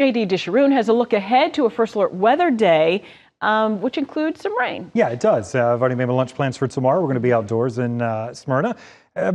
JD Disharoon has a look ahead to a first alert weather day, which includes some rain. Yeah, it does. I've already made my lunch plans for tomorrow. We're going to be outdoors in Smyrna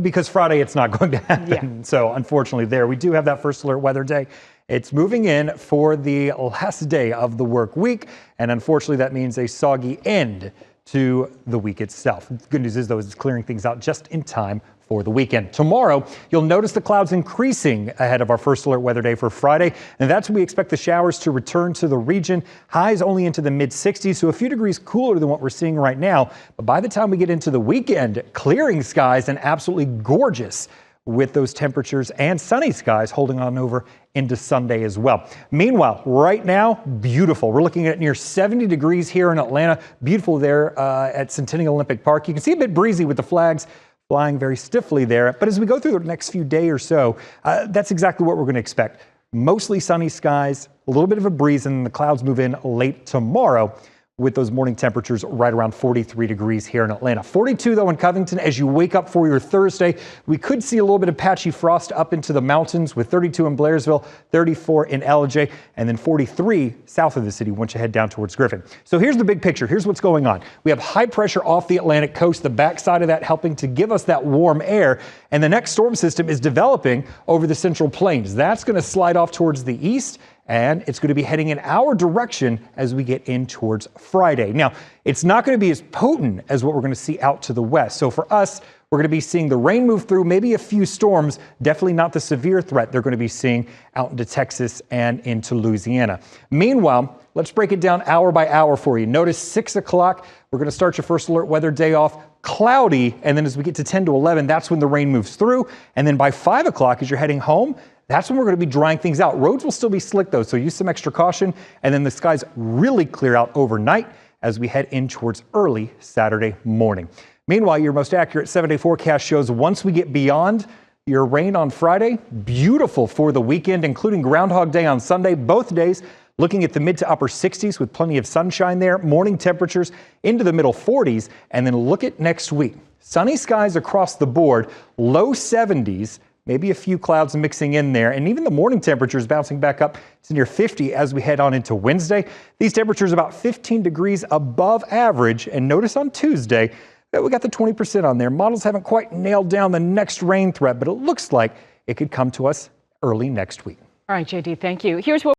because Friday it's not going to happen. Yeah. So unfortunately there, we do have that first alert weather day. It's moving in for the last day of the work week. And unfortunately that means a soggy end to the week itself. The good news is though, it's clearing things out just in time for the weekend. Tomorrow, you'll notice the clouds increasing ahead of our first alert weather day for Friday. And that's when we expect the showers to return to the region. Highs only into the mid 60s, so a few degrees cooler than what we're seeing right now. But by the time we get into the weekend, clearing skies and absolutely gorgeous with those temperatures and sunny skies holding on over into Sunday as well. Meanwhile, right now, beautiful. We're looking at near 70 degrees here in Atlanta. Beautiful there at Centennial Olympic Park. You can see a bit breezy with the flags flying very stiffly there. But as we go through the next few days or so, that's exactly what we're going to expect. Mostly sunny skies, a little bit of a breeze, and the clouds move in late tomorrow with those morning temperatures right around 43 degrees here in Atlanta. 42 though in Covington as you wake up for your Thursday. We could see a little bit of patchy frost up into the mountains with 32 in Blairsville, 34 in LJ, and then 43 south of the city once you head down towards Griffin. So here's the big picture. Here's what's going on. We have high pressure off the Atlantic coast, the backside of that helping to give us that warm air. And the next storm system is developing over the Central Plains. That's going to slide off towards the east, and it's going to be heading in our direction as we get in towards Friday. Now, it's not going to be as potent as what we're going to see out to the west. So for us, we're going to be seeing the rain move through, maybe a few storms, definitely not the severe threat they're going to be seeing out into Texas and into Louisiana. Meanwhile, let's break it down hour by hour for you. Notice 6 o'clock, we're going to start your first alert weather day off cloudy. And then as we get to 10 to 11, that's when the rain moves through. And then by 5 o'clock, as you're heading home, that's when we're going to be drying things out. Roads will still be slick though, so use some extra caution. And then the skies really clear out overnight as we head in towards early Saturday morning. Meanwhile, your most accurate 7-day forecast shows once we get beyond your rain on Friday, beautiful for the weekend, including Groundhog Day on Sunday. Both days looking at the mid to upper 60s with plenty of sunshine there. Morning temperatures into the middle 40s. And then look at next week. Sunny skies across the board, low 70s. Maybe a few clouds mixing in there, and even the morning temperatures bouncing back up to near 50 as we head on into Wednesday. These temperatures about 15 degrees above average, and notice on Tuesday that we got the 20% on there. Models haven't quite nailed down the next rain threat, but it looks like it could come to us early next week. All right, JD, thank you. Here's what